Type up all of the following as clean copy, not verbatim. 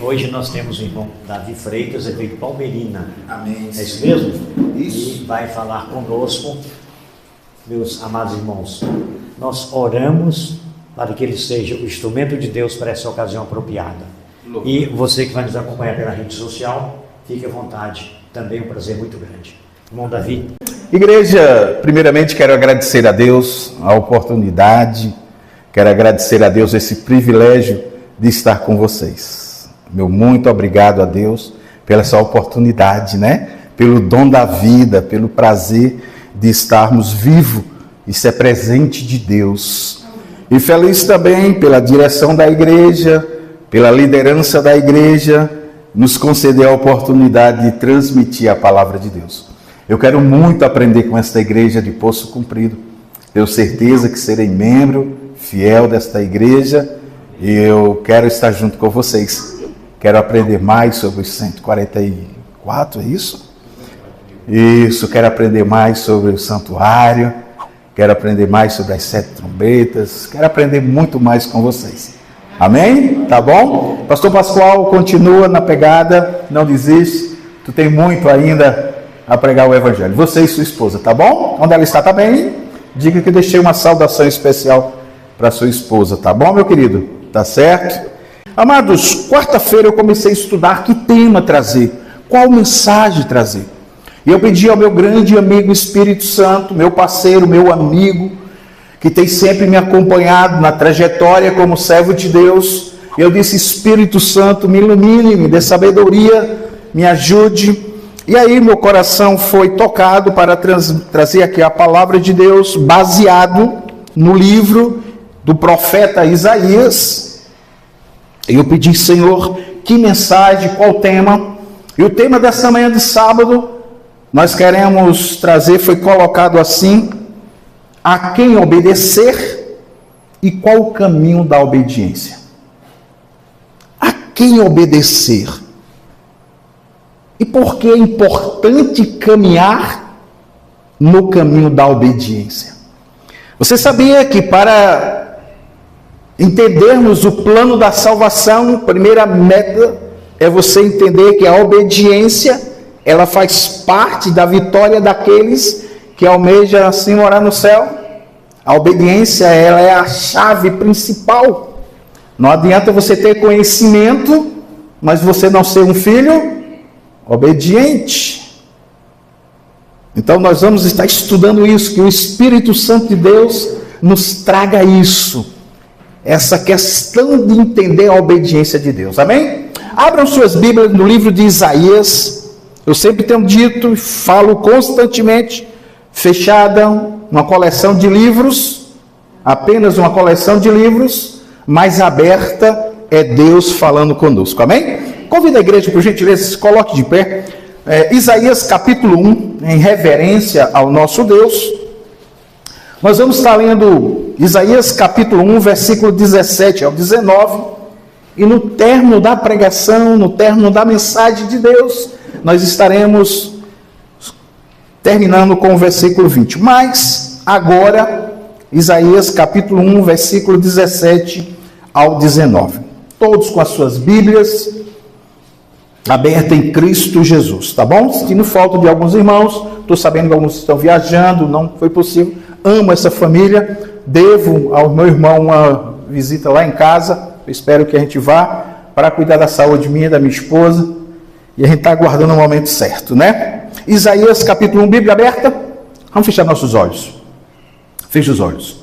Hoje nós temos o irmão Davi Freitas, é de Palmeirina. Amém. É isso mesmo? Isso. E vai falar conosco, meus amados irmãos. Nós oramos para que ele seja o instrumento de Deus para essa ocasião apropriada. E você que vai nos acompanhar pela rede social, fique à vontade. Também um prazer muito grande. Irmão Davi. Igreja, primeiramente quero agradecer a Deus a oportunidade, quero agradecer a Deus esse privilégio de estar com vocês. Meu muito obrigado a Deus pela essa oportunidade, Pelo dom da vida, pelo prazer de estarmos vivos. Isso é presente de Deus. E feliz também pela direção da igreja, pela liderança da igreja, nos conceder a oportunidade de transmitir a palavra de Deus. Eu quero muito aprender com esta igreja de Poço Comprido. Tenho certeza que serei membro fiel desta igreja e eu quero estar junto com vocês. Quero aprender mais sobre os 144, é isso? Isso, quero aprender mais sobre o santuário, quero aprender mais sobre as 7 trombetas, quero aprender muito mais com vocês. Amém? Tá bom? Pastor Pascoal continua na pegada, não desiste, tu tem muito ainda a pregar o evangelho. Você e sua esposa, tá bom? Onde ela está, tá bem? Diga que deixei uma saudação especial para sua esposa, tá bom, meu querido? Tá certo? Amados, quarta-feira eu comecei a estudar que tema trazer, qual mensagem trazer. E eu pedi ao meu grande amigo Espírito Santo, meu parceiro, meu amigo, que tem sempre me acompanhado na trajetória como servo de Deus. Eu disse: Espírito Santo, me ilumine, me dê sabedoria, me ajude. E aí meu coração foi tocado para trazer aqui a palavra de Deus, baseado no livro do profeta Isaías. E eu pedi: Senhor, que mensagem, qual tema? E o tema dessa manhã de sábado, nós queremos trazer, foi colocado assim: a quem obedecer e qual o caminho da obediência. A quem obedecer? E por que é importante caminhar no caminho da obediência? Você sabia que para entendermos o plano da salvação, a primeira meta é você entender que a obediência, ela faz parte da vitória daqueles que almejam assim morar no céu? A obediência, ela é a chave principal. Não adianta você ter conhecimento, mas você não ser um filho obediente. Então nós vamos estar estudando isso, que o Espírito Santo de Deus nos traga isso, essa questão de entender a obediência de Deus, amém? Abram suas Bíblias no livro de Isaías. Eu sempre tenho dito e falo constantemente, fechada, uma coleção de livros, apenas uma coleção de livros, mas aberta é Deus falando conosco, amém? Convido a igreja, por gentileza, se coloque de pé. Isaías capítulo 1, em reverência ao nosso Deus. Nós vamos estar lendo Isaías capítulo 1, versículo 17 ao 19. E no término da pregação, no término da mensagem de Deus, nós estaremos terminando com o versículo 20. Mas agora, Isaías capítulo 1, versículo 17 ao 19. Todos com as suas Bíblias aberta em Cristo Jesus, tá bom? Sentindo falta de alguns irmãos, estou sabendo que alguns estão viajando, não foi possível. Amo essa família, devo ao meu irmão uma visita lá em casa. Eu espero que a gente vá para cuidar da saúde minha e da minha esposa, e a gente está aguardando o momento certo, Isaías capítulo 1, Bíblia aberta. Vamos fechar nossos olhos. Feche os olhos.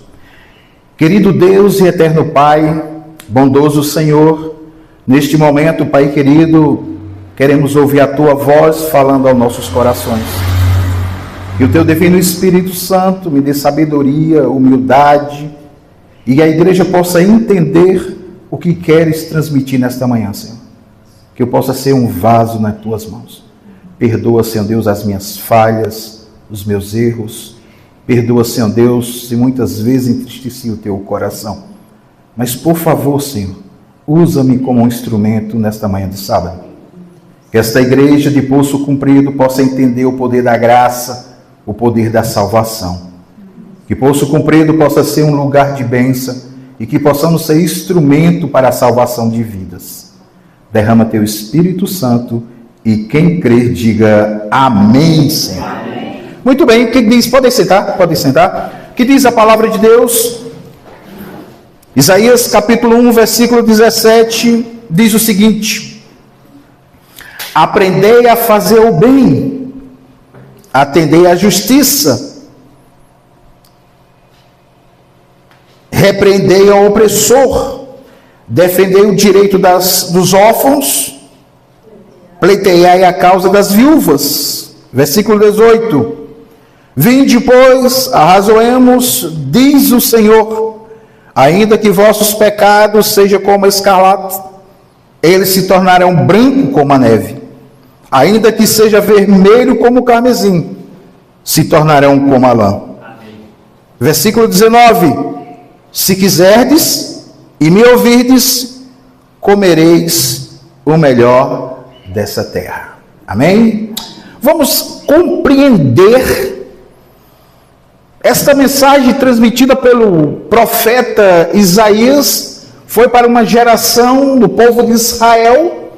Querido Deus e eterno Pai, bondoso Senhor, neste momento, Pai querido, queremos ouvir a Tua voz falando aos nossos corações. Que o Teu divino Espírito Santo me dê sabedoria, humildade, e a igreja possa entender o que queres transmitir nesta manhã, Senhor. Que eu possa ser um vaso nas Tuas mãos. Perdoa, Senhor Deus, as minhas falhas, os meus erros. Perdoa, Senhor Deus, se muitas vezes entristeci o Teu coração. Mas, por favor, Senhor, usa-me como um instrumento nesta manhã de sábado. Que esta igreja de Poço Comprido possa entender o poder da graça, o poder da salvação. Que Poço Comprido possa ser um lugar de bênção e que possamos ser instrumento para a salvação de vidas. derrama teu Espírito Santo, e quem crer diga amém, Senhor. Amém. Muito bem, o que diz? Podem sentar, podem sentar. O que diz a palavra de Deus? Isaías capítulo 1, versículo 17, diz o seguinte: aprendei a fazer o bem, atendei à justiça, repreendei ao opressor, defendei o direito dos órfãos, pleiteai a causa das viúvas. Versículo 18: vinde, pois, arrazoemos, diz o Senhor, ainda que vossos pecados sejam como a escarlate, eles se tornarão branco como a neve. Ainda que seja vermelho como o carmesim, se tornarão como a lã. Amém. Versículo 19: se quiserdes e me ouvirdes, comereis o melhor dessa terra. Amém? Vamos compreender esta mensagem transmitida pelo profeta Isaías. Foi para uma geração do povo de Israel,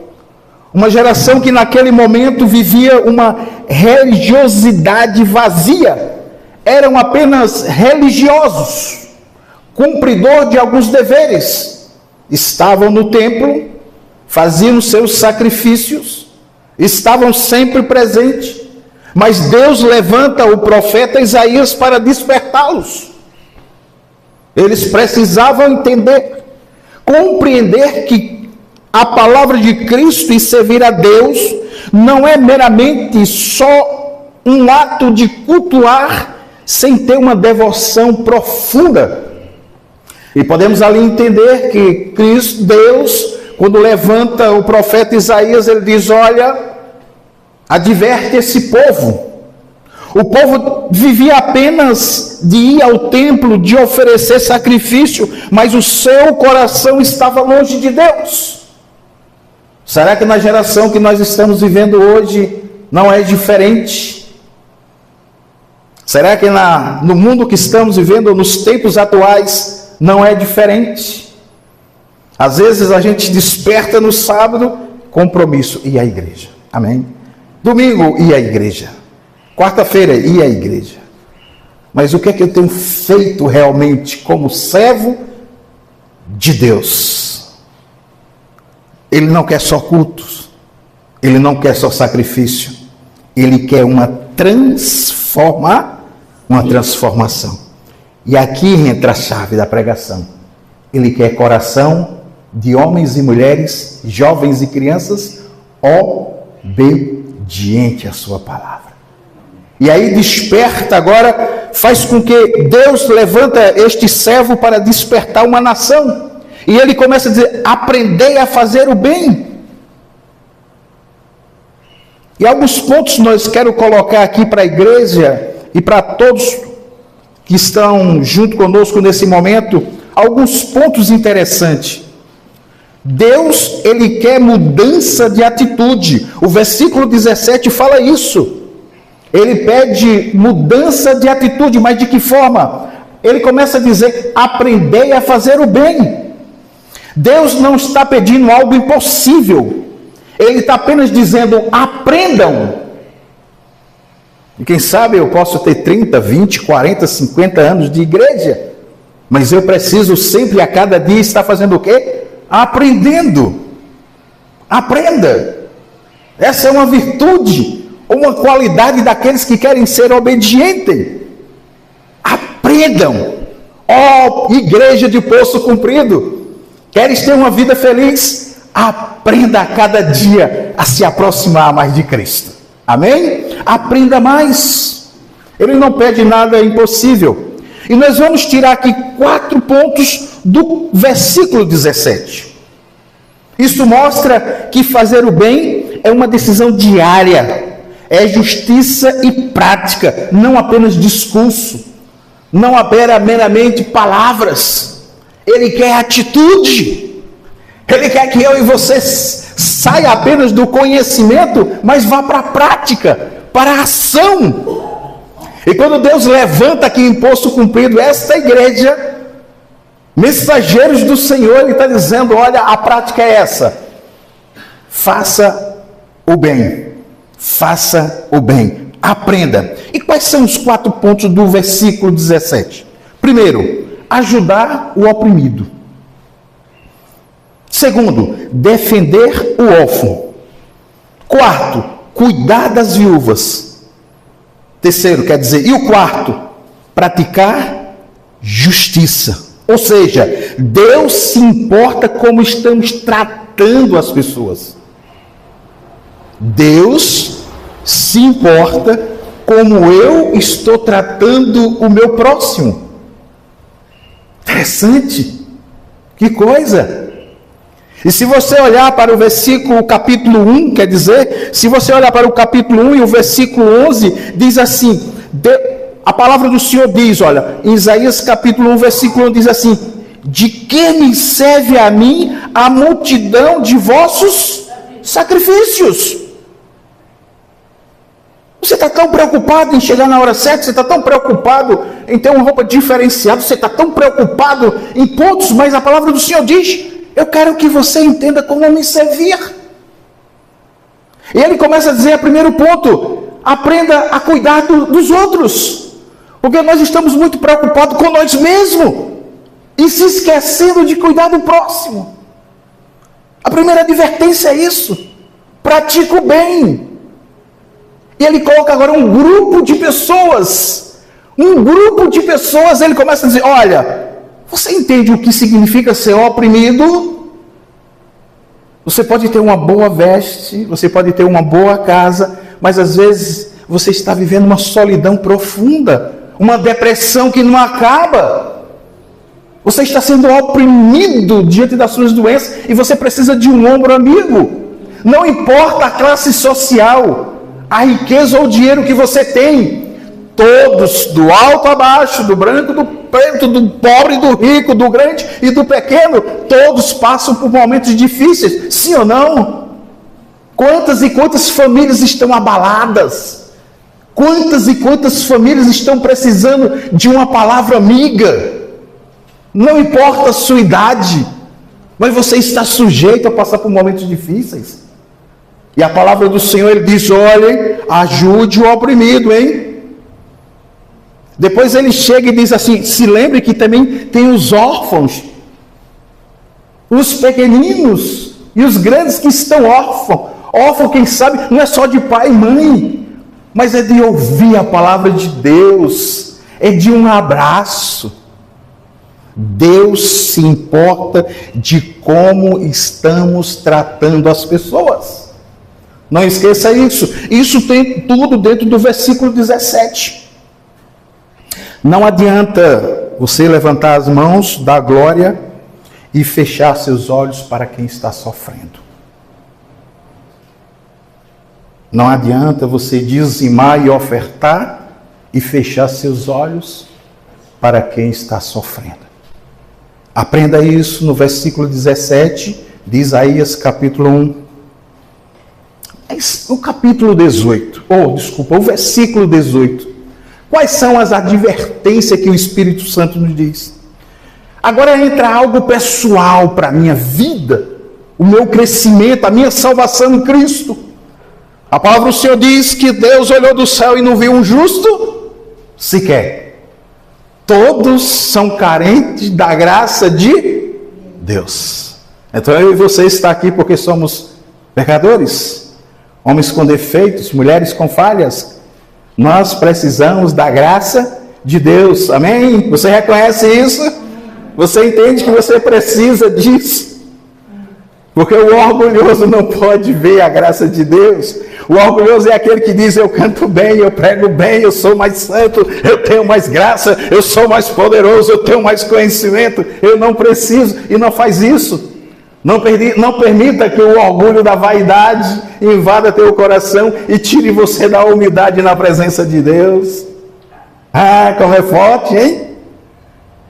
uma geração que naquele momento vivia uma religiosidade vazia. Eram apenas religiosos, cumpridor de alguns deveres. Estavam no templo, faziam seus sacrifícios, estavam sempre presentes. Mas Deus levanta o profeta Isaías para despertá-los. Eles precisavam entender, compreender que a palavra de Cristo e servir a Deus não é meramente só um ato de cultuar sem ter uma devoção profunda. E podemos ali entender que Cristo, Deus, quando levanta o profeta Isaías, ele diz: olha, adverte esse povo. O povo vivia apenas de ir ao templo, de oferecer sacrifício, mas o seu coração estava longe de Deus. Será que na geração que nós estamos vivendo hoje não é diferente? Será que no mundo que estamos vivendo, nos tempos atuais, não é diferente? Às vezes a gente desperta no sábado, compromisso, e a igreja. Amém? Domingo, e a igreja. Quarta-feira, e a igreja. Mas o que é que eu tenho feito realmente como servo de Deus? Ele não quer só cultos, ele não quer só sacrifício, ele quer uma transformação. E aqui entra a chave da pregação. Ele quer coração de homens e mulheres, jovens e crianças, obediente à sua palavra. E aí desperta agora, faz com que Deus levanta este servo para despertar uma nação. E ele começa a dizer: aprendei a fazer o bem. E alguns pontos nós quero colocar aqui para a igreja e para todos que estão junto conosco nesse momento, alguns pontos interessantes. Deus, ele quer mudança de atitude. O versículo 17 fala isso. Ele pede mudança de atitude, mas de que forma? Ele começa a dizer: aprendei a fazer o bem. Deus não está pedindo algo impossível. Ele está apenas dizendo: aprendam. E quem sabe eu posso ter 30, 20, 40, 50 anos de igreja, mas eu preciso sempre, a cada dia, estar fazendo o quê? Aprendendo. Aprenda. Essa é uma virtude, uma qualidade daqueles que querem ser obedientes. Aprendam. Ó, igreja de Poço Comprido, queres ter uma vida feliz? Aprenda a cada dia a se aproximar mais de Cristo. Amém? Aprenda mais. Ele não pede nada impossível. E nós vamos tirar aqui 4 pontos do versículo 17. Isso mostra que fazer o bem é uma decisão diária. É justiça e prática, não apenas discurso. Não apenas meramente palavras. Ele quer atitude. Ele quer que eu e você saia apenas do conhecimento, mas vá para a prática, para a ação. E quando Deus levanta aqui em Poço Comprido esta igreja, mensageiros do Senhor, Ele está dizendo: olha, a prática é essa. faça o bem. Faça o bem. Aprenda. E quais são os 4 pontos do versículo 17? Primeiro, ajudar o oprimido. Segundo, defender o órfão. Quarto, cuidar das viúvas. Terceiro, quer dizer, e o quarto, praticar justiça. Ou seja, Deus se importa como estamos tratando as pessoas. Deus se importa como eu estou tratando o meu próximo. Interessante. Que coisa. E se você olhar para o versículo, capítulo 1, quer dizer, se você olhar para o capítulo 1 e o versículo 11, diz assim, a palavra do Senhor diz, olha, em Isaías capítulo 1, versículo 1, diz assim, de que me serve a mim a multidão de vossos sacrifícios? Você está tão preocupado em chegar na hora certa, você está tão preocupado em ter uma roupa diferenciada, você está tão preocupado em pontos, mas a palavra do Senhor diz, eu quero que você entenda como me servir. E ele começa a dizer, primeiro ponto, aprenda a cuidar dos outros. Porque nós estamos muito preocupados com nós mesmos e se esquecendo de cuidar do próximo. A primeira advertência é isso. Pratica o bem. E ele coloca agora um grupo de pessoas. Ele começa a dizer, olha, você entende o que significa ser oprimido? Você pode ter uma boa veste, você pode ter uma boa casa, mas às vezes você está vivendo uma solidão profunda, uma depressão que não acaba. Você está sendo oprimido diante das suas doenças e você precisa de um ombro amigo. Não importa a classe social, a riqueza ou o dinheiro que você tem, todos, do alto a baixo, do branco, do preto, do pobre, do rico, do grande e do pequeno, todos passam por momentos difíceis, sim ou não? Quantas e quantas famílias estão abaladas? Quantas e quantas famílias estão precisando de uma palavra amiga? Não importa a sua idade, mas você está sujeito a passar por momentos difíceis. E a palavra do Senhor, ele diz, olhem, ajude o oprimido, hein? Depois ele chega e diz assim, se lembre que também tem os órfãos, os pequeninos e os grandes que estão órfãos. Órfão, quem sabe, não é só de pai e mãe, mas é de ouvir a palavra de Deus, é de um abraço. Deus se importa de como estamos tratando as pessoas. Não esqueça isso. Isso tem tudo dentro do versículo 17. Não adianta você levantar as mãos da glória e fechar seus olhos para quem está sofrendo. Não adianta você dizimar e ofertar e fechar seus olhos para quem está sofrendo. Aprenda isso no versículo 17 de Isaías capítulo 1. O capítulo 18, o versículo 18. Quais são as advertências que o Espírito Santo nos diz? Agora entra algo pessoal para a minha vida, o meu crescimento, a minha salvação em Cristo. A palavra do Senhor diz que Deus olhou do céu e não viu um justo sequer. Todos são carentes da graça de Deus. Então eu e você está aqui porque somos pecadores, homens com defeitos, mulheres com falhas. Nós precisamos da graça de Deus, amém? Você reconhece isso? Você entende que você precisa disso? Porque o orgulhoso não pode ver a graça de Deus. O orgulhoso é aquele que diz, eu canto bem, eu prego bem, eu sou mais santo, eu tenho mais graça, eu sou mais poderoso, eu tenho mais conhecimento, eu não preciso, e não faz isso. Não permita que o orgulho da vaidade invada teu coração e tire você da humildade na presença de Deus. Ah, como é forte, hein?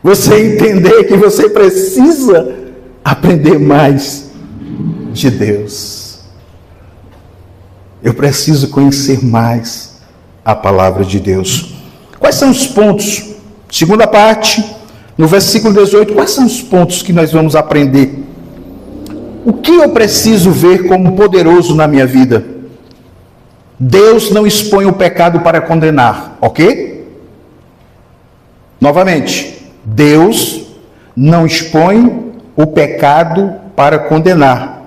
Você entender que você precisa aprender mais de Deus. Eu preciso conhecer mais a palavra de Deus. Quais são os pontos? Segunda parte, no versículo 18, quais são os pontos que nós vamos aprender? o que eu preciso ver como poderoso na minha vida? Deus não expõe o pecado para condenar, ok? Novamente, Deus não expõe o pecado para condenar.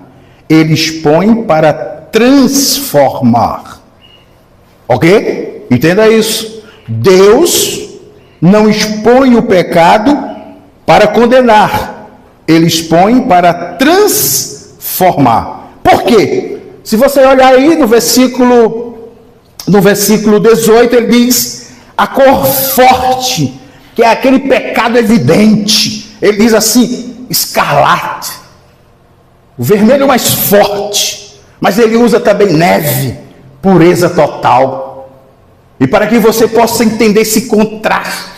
Ele expõe para transformar. Ok? Entenda isso. Deus não expõe o pecado para condenar. Ele expõe para transformar. Por quê? Se você olhar aí no versículo 18, ele diz: a cor forte, que é aquele pecado evidente. Ele diz assim: escarlate. O vermelho mais forte. Mas ele usa também neve, pureza total. E para que você possa entender esse contraste,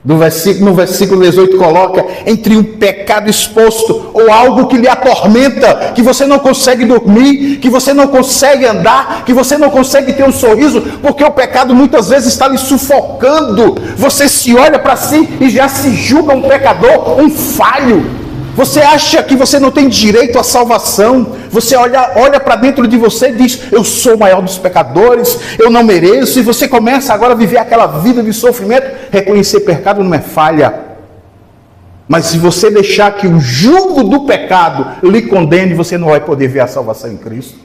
no versículo 18 coloca: entre um pecado exposto ou algo que lhe atormenta, que você não consegue dormir, que você não consegue andar, que você não consegue ter um sorriso, porque o pecado muitas vezes está lhe sufocando. Você se olha para si e já se julga um pecador, um falho. Você acha que você não tem direito à salvação. Você olha para dentro de você e diz: eu sou o maior dos pecadores, eu não mereço. E você começa agora a viver aquela vida de sofrimento. Reconhecer pecado não é falha. Mas se você deixar que o jugo do pecado lhe condene, você não vai poder ver a salvação em Cristo.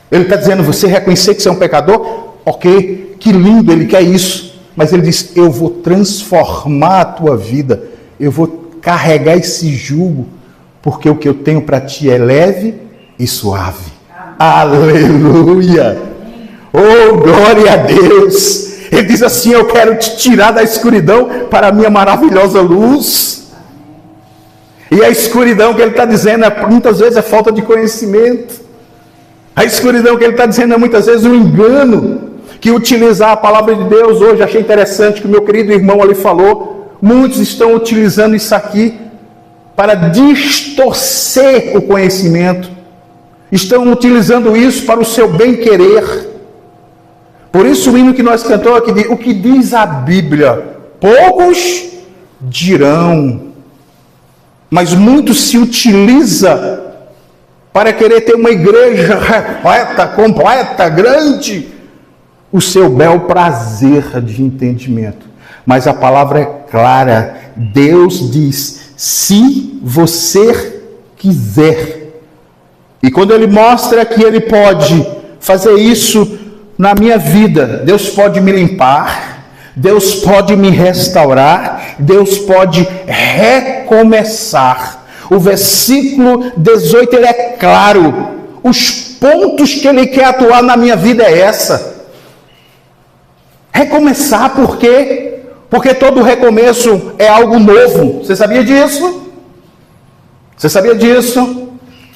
Ele está dizendo: você reconhecer que você é um pecador? Ok, que lindo, ele quer isso. Mas ele diz: eu vou transformar a tua vida. Eu vou carregar esse jugo, porque o que eu tenho para ti é leve e suave. Aleluia! Oh, glória a Deus! Ele diz assim: eu quero te tirar da escuridão para a minha maravilhosa luz. E a escuridão que ele está dizendo muitas vezes é falta de conhecimento. A escuridão que ele está dizendo é muitas vezes um engano. Que utilizar a palavra de Deus hoje, achei interessante que o meu querido irmão ali falou. Muitos estão utilizando isso aqui para distorcer o conhecimento. Estão utilizando isso para o seu bem-querer. Por isso o hino que nós cantamos aqui diz: o que diz a Bíblia? Poucos dirão. Mas muito se utiliza para querer ter uma igreja repleta, completa, grande. O seu bel prazer de entendimento. Mas a palavra é clara. Deus diz: se você quiser. E quando ele mostra que ele pode fazer isso na minha vida, Deus pode me limpar, Deus pode me restaurar, Deus pode recomeçar. O versículo 18 ele é claro. Os pontos que ele quer atuar na minha vida é essa. Recomeçar, por quê? Porque todo recomeço é algo novo. Você sabia disso? Você sabia disso?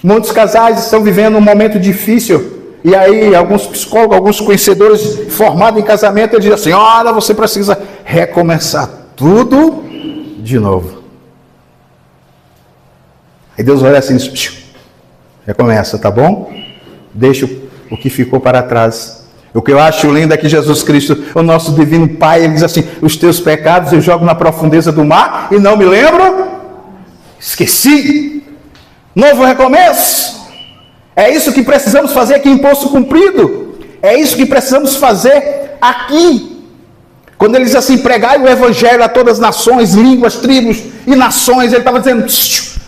Muitos casais estão vivendo um momento difícil. E aí, alguns psicólogos, alguns conhecedores formados em casamento, eles dizem assim: olha, você precisa recomeçar tudo de novo. Aí Deus olha assim: recomeça, tá bom? Deixa o que ficou para trás. O que eu acho lindo é que Jesus Cristo, o nosso divino Pai, ele diz assim: os teus pecados eu jogo na profundeza do mar e não me lembro. Esqueci. Novo recomeço. É isso que precisamos fazer aqui em Poço Comprido. É isso que precisamos fazer aqui. Quando ele diz assim: pregai o evangelho a todas as nações, línguas, tribos e nações, ele estava dizendo: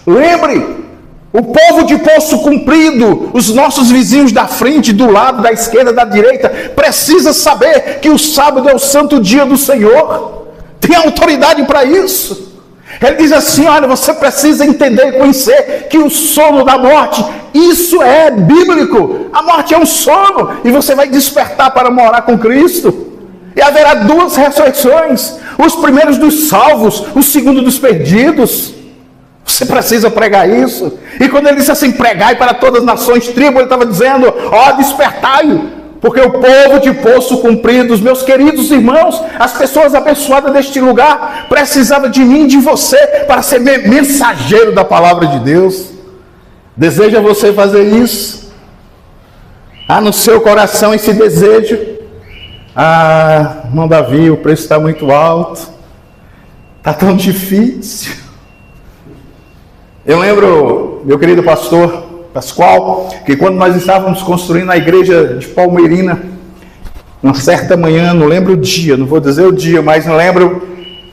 lembre. O povo de Poço Comprido, os nossos vizinhos da frente, do lado, da esquerda, da direita, precisa saber que o sábado é o santo dia do Senhor. Tem autoridade para isso. Ele diz assim: olha, você precisa entender e conhecer que o sono da morte, isso é bíblico. A morte é um sono e você vai despertar para morar com Cristo. E haverá duas ressurreições: os primeiros dos salvos, o segundo dos perdidos. Você precisa pregar isso. E quando ele disse assim: pregai para todas as nações, tribos, ele estava dizendo: ó, despertai, porque o povo de Poço Comprido, os meus queridos irmãos, as pessoas abençoadas deste lugar, precisavam de mim e de você para ser mensageiro da palavra de Deus. Deseja você fazer isso? Há no seu coração esse desejo? Ah, irmão Davi, o preço está muito alto, está tão difícil. Eu lembro, meu querido pastor Pascoal, que quando nós estávamos construindo a igreja de Palmeirina, uma certa manhã, não lembro o dia, não vou dizer o dia, mas não lembro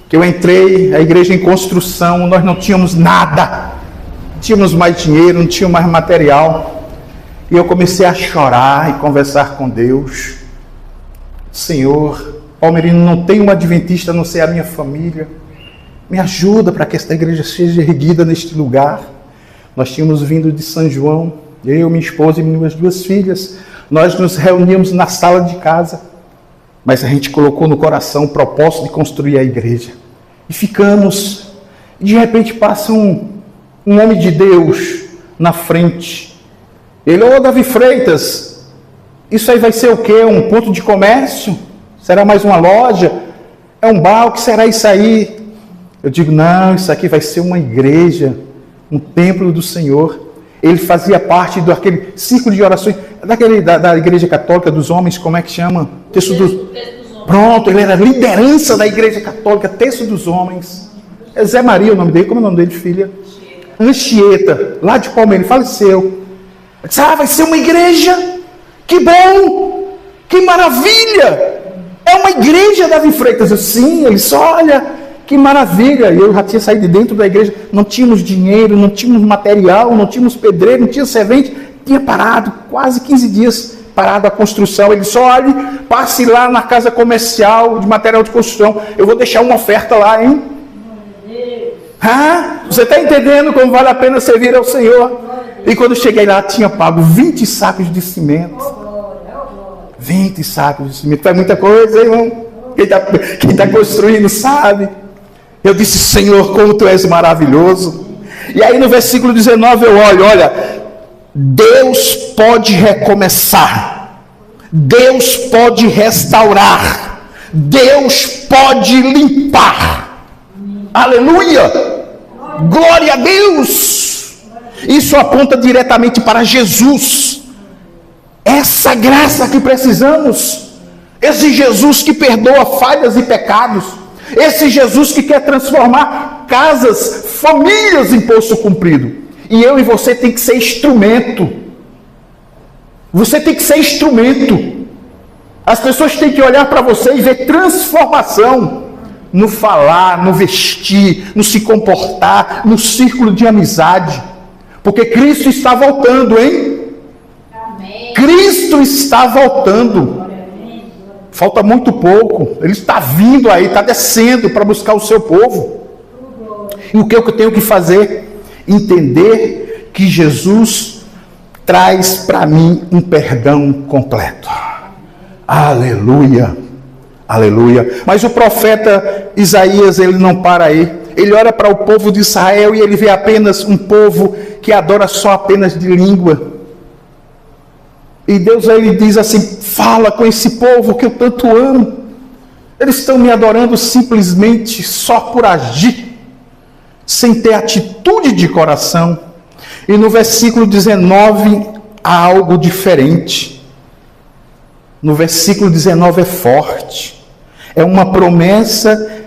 que eu entrei, a igreja em construção, nós não tínhamos nada, não tínhamos mais dinheiro, não tínhamos mais material, e eu comecei a chorar e conversar com Deus. Senhor, Palmeirina não tem um adventista a não ser a minha família, me ajuda para que esta igreja seja erguida neste lugar. Nós tínhamos vindo de São João, eu, minha esposa e minhas 2 filhas, nós nos reuníamos na sala de casa, mas a gente colocou no coração o propósito de construir a igreja. E ficamos, e de repente passa um homem de Deus na frente. Ele, ô Davi Freitas, isso aí vai ser o quê? Um ponto de comércio? Será mais uma loja? É um bar? O que será isso aí? Eu digo, não, isso aqui vai ser uma igreja, um templo do Senhor. Ele fazia parte daquele círculo de orações, da igreja católica dos homens, como é que chama? Texto dos homens. Pronto, ele era liderança da igreja católica, Texto dos Homens. É Zé Maria o nome dele, como é o nome dele, filha? Anchieta, lá de Palmeiras, faleceu. Eu disse, vai ser uma igreja, que bom, que maravilha. É uma igreja, Davi Freitas. Eu, sim, ele disse, olha, que maravilha. E eu já tinha saído de dentro da igreja, não tínhamos dinheiro, não tínhamos material, não tínhamos pedreiro, não tinha servente, tinha parado quase 15 dias parado a construção. Ele disse, olha, passe lá na casa comercial de material de construção, eu vou deixar uma oferta lá, hein? Você está entendendo como vale a pena servir ao Senhor? E quando eu cheguei lá, tinha pago 20 sacos de cimento. 20 sacos de cimento, faz muita coisa, hein, irmão? Quem está construindo sabe. Eu disse, Senhor, como Tu és maravilhoso. E aí no versículo 19 eu olho, olha, Deus pode recomeçar, Deus pode restaurar, Deus pode limpar. Aleluia! Glória a Deus! Isso aponta diretamente para Jesus. Essa graça que precisamos, esse Jesus que perdoa falhas e pecados, esse Jesus que quer transformar casas, famílias em poço comprido. E eu e você tem que ser instrumento. Você tem que ser instrumento. As pessoas têm que olhar para você e ver transformação no falar, no vestir, no se comportar, no círculo de amizade. Porque Cristo está voltando, hein? Amém. Cristo está voltando. Falta muito pouco. Ele está vindo aí, está descendo para buscar o seu povo. E o que eu tenho que fazer? Entender que Jesus traz para mim um perdão completo. Aleluia, aleluia. Mas o profeta Isaías, ele não para aí. Ele olha para o povo de Israel e ele vê apenas um povo que adora só apenas de língua. E Deus ele diz assim, fala com esse povo que eu tanto amo. Eles estão me adorando simplesmente só por agir, sem ter atitude de coração. E no versículo 19 há algo diferente. No versículo 19 é forte. É uma promessa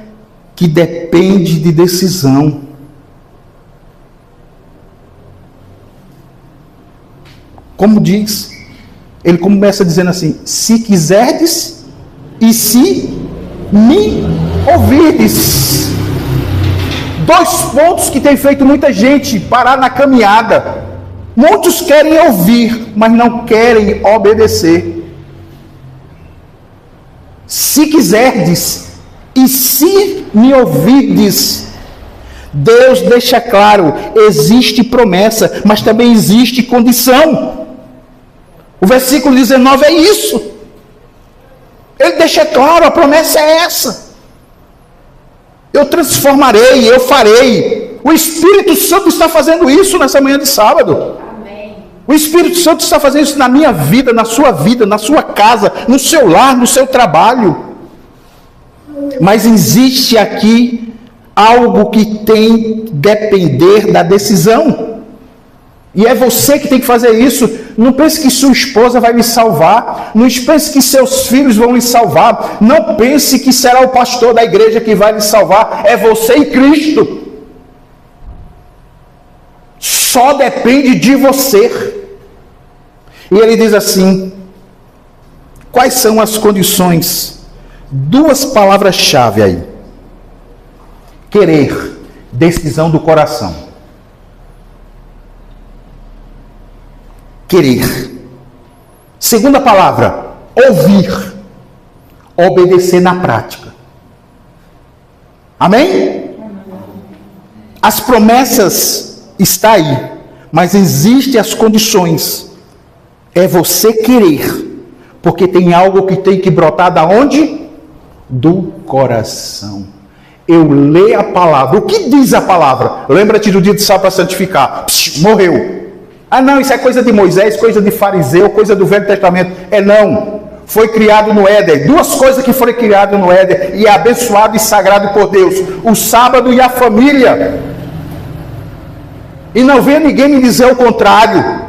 que depende de decisão. Como diz, ele começa dizendo assim, se quiserdes e se me ouvirdes. 2 pontos que tem feito muita gente parar na caminhada. Muitos querem ouvir, mas não querem obedecer. Se quiserdes e se me ouvirdes, Deus deixa claro, existe promessa, mas também existe condição. O versículo 19 é isso. Ele deixa claro, a promessa é essa. Eu transformarei, eu farei. O Espírito Santo está fazendo isso nessa manhã de sábado. Amém. O Espírito Santo está fazendo isso na minha vida, na sua casa, no seu lar, no seu trabalho. Mas existe aqui algo que tem que depender da decisão. E é você que tem que fazer isso. Não pense que sua esposa vai lhe salvar. Não pense que seus filhos vão lhe salvar. Não pense que será o pastor da igreja que vai lhe salvar. É você e Cristo. só depende de você. E ele diz assim: quais são as condições? Duas palavras-chave aí: querer, decisão do coração. Querer. Segunda palavra, ouvir, obedecer na prática. Amém? As promessas estão aí, mas existem as condições. É você querer, porque tem algo que tem que brotar da onde? Do coração. Eu leio a palavra. O que diz a palavra? Lembra-te do dia de sábado para santificar. Morreu. Ah não, isso é coisa de Moisés, coisa de fariseu, coisa do Velho Testamento. Não. Foi criado no Éden. Duas coisas que foram criadas no Éden e é abençoado e sagrado por Deus: o sábado e a família. E não venha ninguém me dizer o contrário.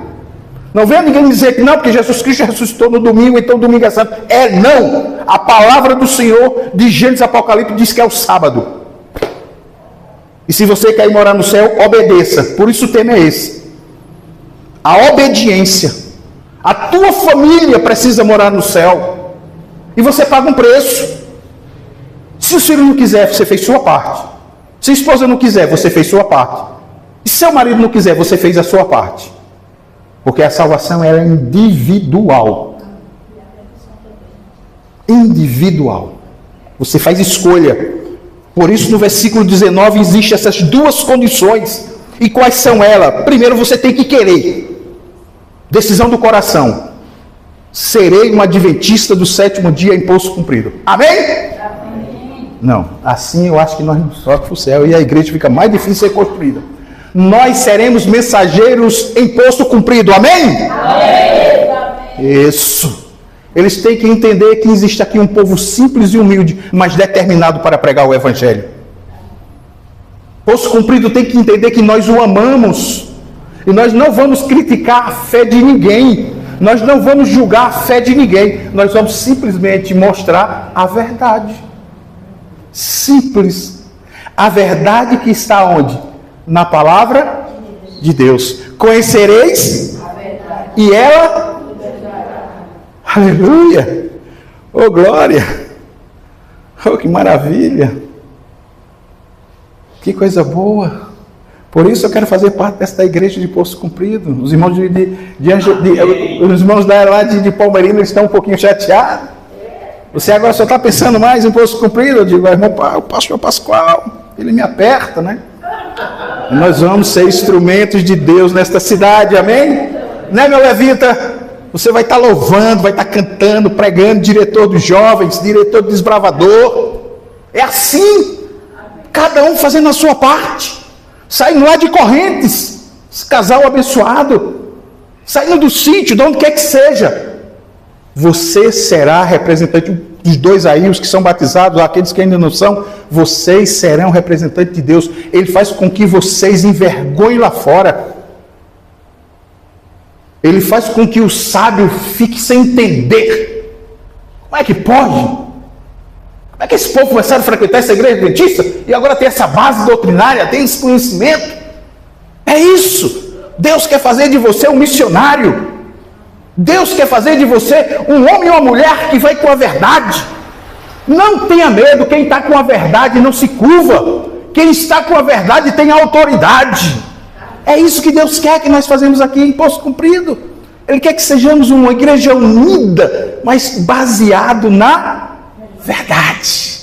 Não venha ninguém dizer que não, porque Jesus Cristo ressuscitou no domingo, então domingo é santo. Não. A palavra do Senhor de Gênesis Apocalipse diz que é o sábado. E se você quer ir morar no céu, obedeça. Por isso o tema é esse: a obediência. A tua família precisa morar no céu. E você paga um preço. Se o filho não quiser, você fez sua parte. Se a esposa não quiser, você fez sua parte. E se seu marido não quiser, você fez a sua parte. Porque a salvação é individual. Individual. Você faz escolha. Por isso no versículo 19 existem essas duas condições. E quais são elas? Primeiro, você tem que querer. Decisão do coração: serei um adventista do sétimo dia em posto cumprido. Amém? Amém? Não, assim eu acho que nós não sobemos para o céu e a igreja fica mais difícil de ser construída. Nós seremos mensageiros em posto cumprido. Amém? Amém? Isso. Eles têm que entender que existe aqui um povo simples e humilde, mas determinado para pregar o evangelho. Posto cumprido tem que entender que nós o amamos. E nós não vamos criticar a fé de ninguém. Nós não vamos julgar a fé de ninguém. Nós vamos simplesmente mostrar a verdade. Simples. A verdade que está onde? Na palavra de Deus. Conhecereis a verdade. E ela? Aleluia. Oh, glória. Oh, que maravilha. Que coisa boa. Por isso eu quero fazer parte desta igreja de Poço Cumprido. Os irmãos os irmãos lá de Palmeirina estão um pouquinho chateados. Você agora só está pensando mais em Poço Cumprido? Eu digo: irmão, o pastor Pascoal, ele me aperta, né? E nós vamos ser instrumentos de Deus nesta cidade, amém? Né, meu levita? Você vai estar louvando, vai estar cantando, pregando, diretor dos jovens, diretor do desbravador. É assim, cada um fazendo a sua parte. Saindo lá de Correntes, esse casal abençoado, saindo do sítio, de onde quer que seja, você será representante dos dois aí, os que são batizados, aqueles que ainda não são, vocês serão representantes de Deus. Ele faz com que vocês envergonhem lá fora. Ele faz com que o sábio fique sem entender. Como é que pode? Como é que esse povo começaram a frequentar essa igreja adventista e agora tem essa base doutrinária, tem esse conhecimento? É isso. Deus quer fazer de você um missionário. Deus quer fazer de você um homem ou uma mulher que vai com a verdade. Não tenha medo. Quem está com a verdade não se curva. Quem está com a verdade tem autoridade. É isso que Deus quer que nós fazemos aqui em Poço Cumprido. Ele quer que sejamos uma igreja unida, mas baseado na verdade.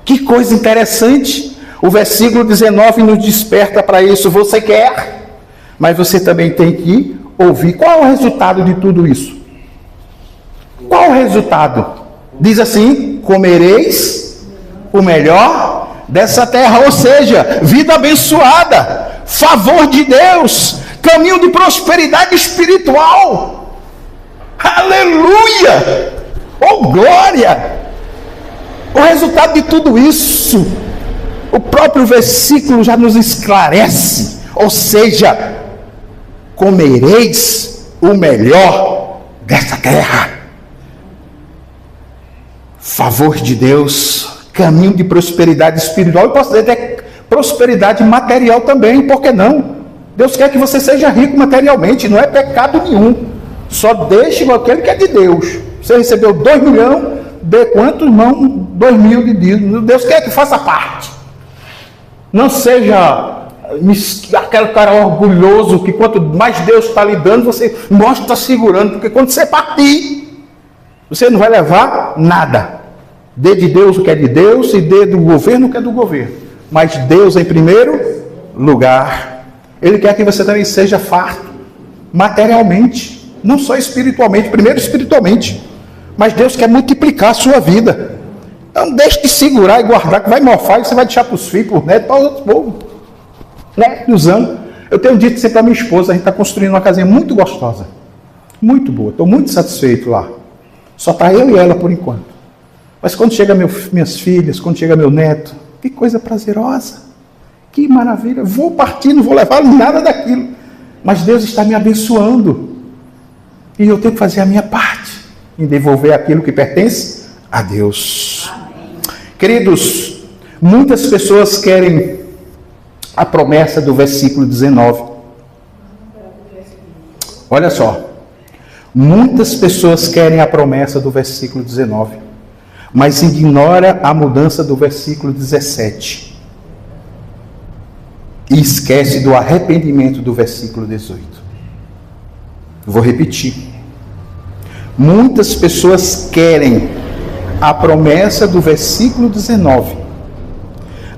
Que coisa interessante. O versículo 19 nos desperta para isso. Você quer, mas você também tem que ouvir. Qual é o resultado de tudo isso? Qual é o resultado? Diz assim: comereis o melhor dessa terra, ou seja, vida abençoada, favor de Deus, caminho de prosperidade espiritual. Aleluia! Oh, glória! O resultado de tudo isso, o próprio versículo já nos esclarece. Ou seja, comereis o melhor desta terra. Favor de Deus, caminho de prosperidade espiritual. E posso dizer até prosperidade material também, por que não? Deus quer que você seja rico materialmente, não é pecado nenhum. Só deixe aquele que é de Deus. Você recebeu 2 milhões, dê quanto, irmão? 2 mil de dízimo. Deus quer que faça parte. Não seja aquele cara orgulhoso que quanto mais Deus está lhe dando, você mostra que está segurando, porque quando você partir, você não vai levar nada. Dê de Deus o que é de Deus e dê do governo o que é do governo. Mas Deus em primeiro lugar. Ele quer que você também seja farto materialmente, não só espiritualmente, primeiro espiritualmente. Mas Deus quer multiplicar a sua vida. Então deixe de segurar e guardar, que vai mofar e você vai deixar para os filhos, para os netos, para os outros povos. Né? Usando. Eu tenho dito sempre para minha esposa, a gente está construindo uma casinha muito gostosa. Muito boa. Estou muito satisfeito lá. Só está eu e ela por enquanto. Mas quando chega minhas filhas, quando chega meu neto, que coisa prazerosa. Que maravilha. Vou partir, não vou levar nada daquilo. Mas Deus está me abençoando. E eu tenho que fazer a minha parte em devolver aquilo que pertence a Deus. Amém. Queridos, muitas pessoas querem a promessa do versículo 19. Olha só. Muitas pessoas querem a promessa do versículo 19, mas ignora a mudança do versículo 17. E esquece do arrependimento do versículo 18. Vou repetir. Muitas pessoas querem a promessa do versículo 19,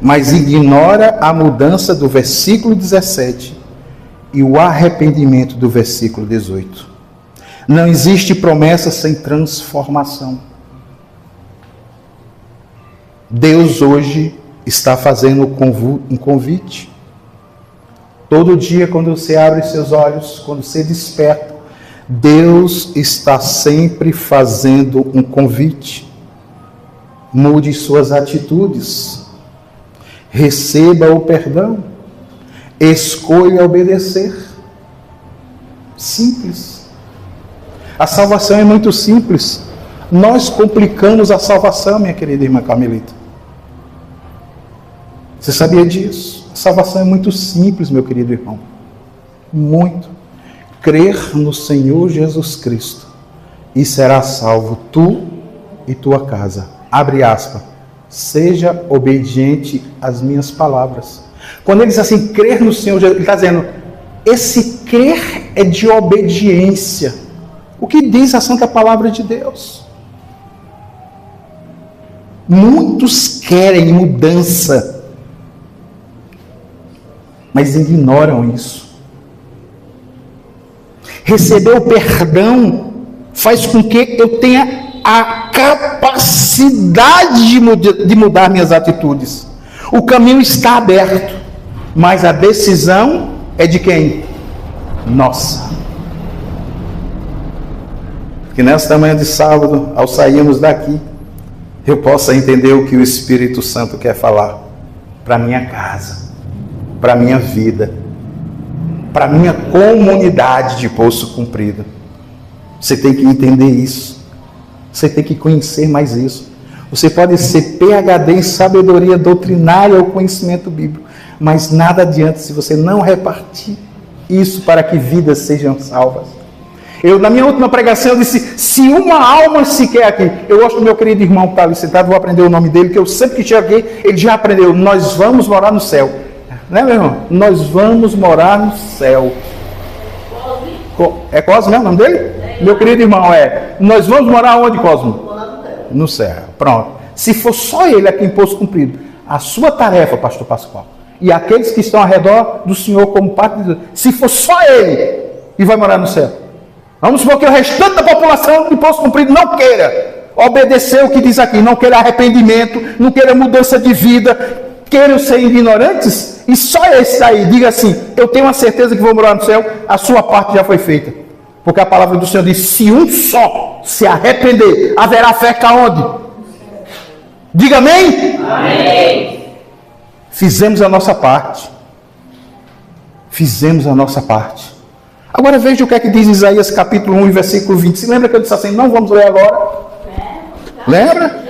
mas ignora a mudança do versículo 17 e o arrependimento do versículo 18. Não existe promessa sem transformação. Deus hoje está fazendo um convite. Todo dia, quando você abre seus olhos, quando você desperta, Deus está sempre fazendo um convite. Mude suas atitudes. Receba o perdão. Escolha obedecer. Simples. A salvação é muito simples. Nós complicamos a salvação, minha querida irmã Carmelita. Você sabia disso? A salvação é muito simples, meu querido irmão. Muito. Crer no Senhor Jesus Cristo e será salvo tu e tua casa. Abre aspas. Seja obediente às minhas palavras. Quando ele diz assim, crer no Senhor Jesus, ele está dizendo, esse crer é de obediência. O que diz a santa palavra de Deus? Muitos querem mudança, mas ignoram isso. Receber o perdão faz com que eu tenha a capacidade de mudar minhas atitudes. O caminho está aberto, mas a decisão é de quem? Nossa. Que nesta manhã de sábado, ao sairmos daqui, eu possa entender o que o Espírito Santo quer falar para minha casa, para minha vida, para minha comunidade de Poço Comprido. Você tem que entender isso. Você tem que conhecer mais isso. Você pode ser PhD em sabedoria doutrinária ou conhecimento bíblico, mas nada adianta se você não repartir isso para que vidas sejam salvas. Na minha última pregação, eu disse, se uma alma sequer aqui, eu gosto do meu querido irmão que está ali sentado, vou aprender o nome dele, que eu sempre que chego aqui, ele já aprendeu, nós vamos morar no céu. Né, meu irmão? Nós vamos morar no céu. É Cosmo, né, o nome dele? Meu querido irmão, nós vamos morar onde, Cosmo? No céu. Pronto. Se for só ele aqui em Poço Comprido, a sua tarefa, pastor Pascoal, e aqueles que estão ao redor do Senhor como parte de Deus, se for só ele, e vai morar no céu. Vamos supor que o restante da população de Poço Comprido não queira obedecer o que diz aqui, não queira arrependimento, não queira mudança de vida, queiram ser ignorantes, e só esse aí diga assim, eu tenho a certeza que vou morar no céu, a sua parte já foi feita. Porque a palavra do Senhor diz, se um só se arrepender, haverá festa onde? Diga amém? Amém. Fizemos a nossa parte. Fizemos a nossa parte. Agora veja o que é que diz Isaías capítulo 1, versículo 20. Se lembra que eu disse assim, não vamos ler agora? Lembra?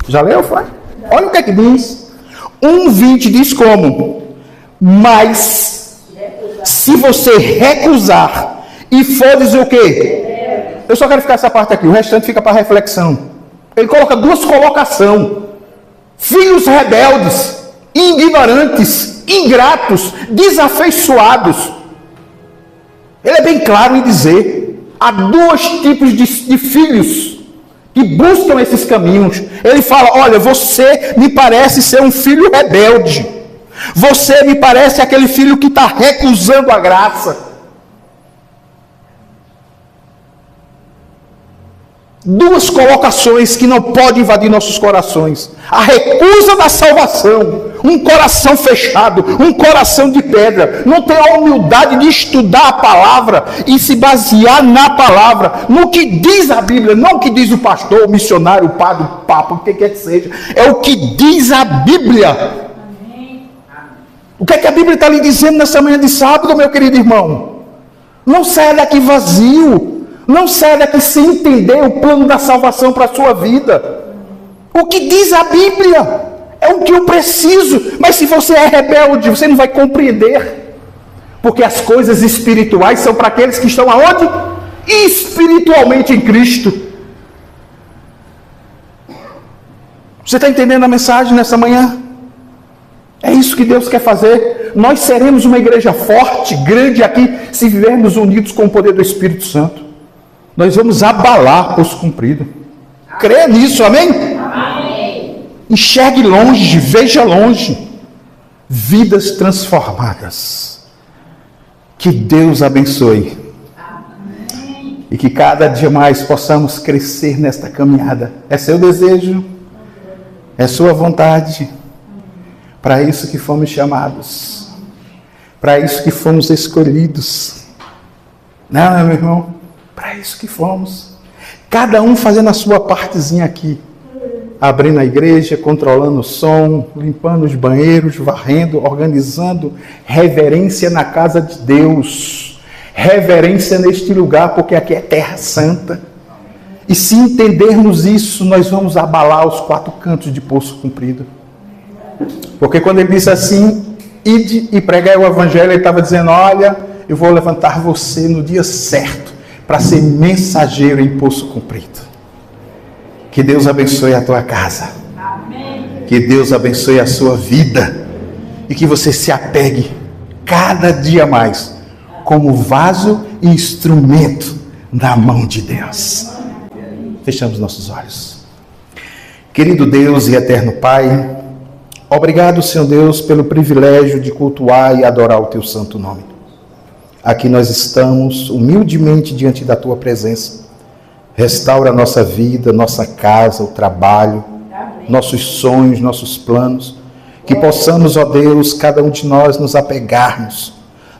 Já leu, foi? Olha o que é que diz. 1,20 diz como? Mas se você recusar e for dizer o quê? Eu só quero ficar essa parte aqui, o restante fica para reflexão. Ele coloca duas colocações. Filhos rebeldes, ignorantes, ingratos, desafeiçoados. Ele é bem claro em dizer, há dois tipos de filhos que buscam esses caminhos. Ele fala, olha, você me parece ser um filho rebelde. Você me parece aquele filho que está recusando a graça. Duas colocações que não podem invadir nossos corações. A recusa da salvação. Um coração fechado, um coração de pedra. Não tem a humildade de estudar a palavra e se basear na palavra. No que diz a Bíblia, não o que diz o pastor, o missionário, o padre, o papa, o que quer que seja. É o que diz a Bíblia. O que é que a Bíblia está lhe dizendo nessa manhã de sábado, meu querido irmão? Não saia daqui vazio. Não saia daqui sem entender o plano da salvação para a sua vida. O que diz a Bíblia é o que eu preciso. Mas se você é rebelde, você não vai compreender. Porque as coisas espirituais são para aqueles que estão aonde? Espiritualmente em Cristo. Você está entendendo a mensagem nessa manhã? É isso que Deus quer fazer. Nós seremos uma igreja forte, grande aqui, se vivermos unidos com o poder do Espírito Santo. Nós vamos abalar Poço Comprido. Creia nisso, amém? Amém? Enxergue longe, veja longe. Vidas transformadas. Que Deus abençoe. Amém. E que cada dia mais possamos crescer nesta caminhada. É seu desejo? É sua vontade? Para isso que fomos chamados. Para isso que fomos escolhidos. Não, meu irmão? Para isso que fomos. Cada um fazendo a sua partezinha aqui. Abrindo a igreja, controlando o som, limpando os banheiros, varrendo, organizando. Reverência na casa de Deus. Reverência neste lugar, porque aqui é terra santa. E se entendermos isso, nós vamos abalar os quatro cantos de Poço Comprido. Porque quando ele disse assim, ide e pregai o evangelho, ele estava dizendo, olha, eu vou levantar você no dia certo para ser mensageiro em Poço Comprido. Que Deus abençoe a tua casa. Amém. Que Deus abençoe a sua vida. E que você se apegue cada dia mais como vaso e instrumento na mão de Deus. Fechamos nossos olhos. Querido Deus e eterno Pai, obrigado, Senhor Deus, pelo privilégio de cultuar e adorar o teu santo nome. Aqui nós estamos humildemente diante da tua presença. Restaura a nossa vida, nossa casa, o trabalho, nossos sonhos, nossos planos. Que possamos, ó Deus, cada um de nós nos apegarmos.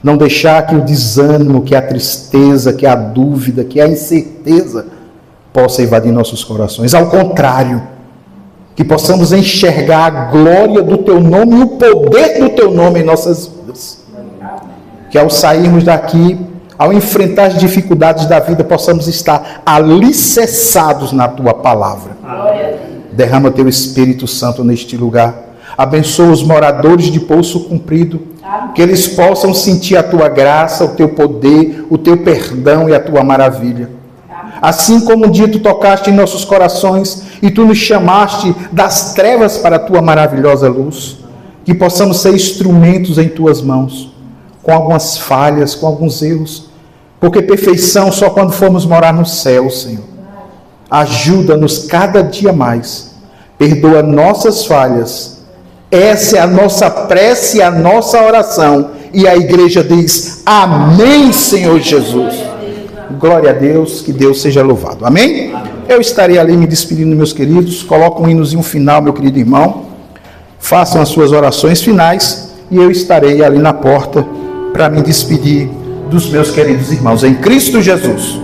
Não deixar que o desânimo, que a tristeza, que a dúvida, que a incerteza possa invadir nossos corações. Ao contrário, que possamos enxergar a glória do teu nome e o poder do teu nome em nossas vidas. Que ao sairmos daqui, ao enfrentar as dificuldades da vida, possamos estar alicerçados na tua palavra. Derrama teu Espírito Santo neste lugar. Abençoa os moradores de Poço Comprido, que eles possam sentir a tua graça, o teu poder, o teu perdão e a tua maravilha. Assim como um dia tu tocaste em nossos corações e tu nos chamaste das trevas para a tua maravilhosa luz, que possamos ser instrumentos em tuas mãos, com algumas falhas, com alguns erros, porque perfeição só quando formos morar no céu, Senhor. Ajuda-nos cada dia mais, perdoa nossas falhas. Essa é a nossa prece, a nossa oração, e a igreja diz, amém, Senhor Jesus. Glória a Deus, que Deus seja louvado, amém? Eu estarei ali me despedindo, meus queridos. Coloca um hinozinho final, meu querido irmão, façam as suas orações finais, e eu estarei ali na porta, para me despedir dos meus queridos irmãos em Cristo Jesus.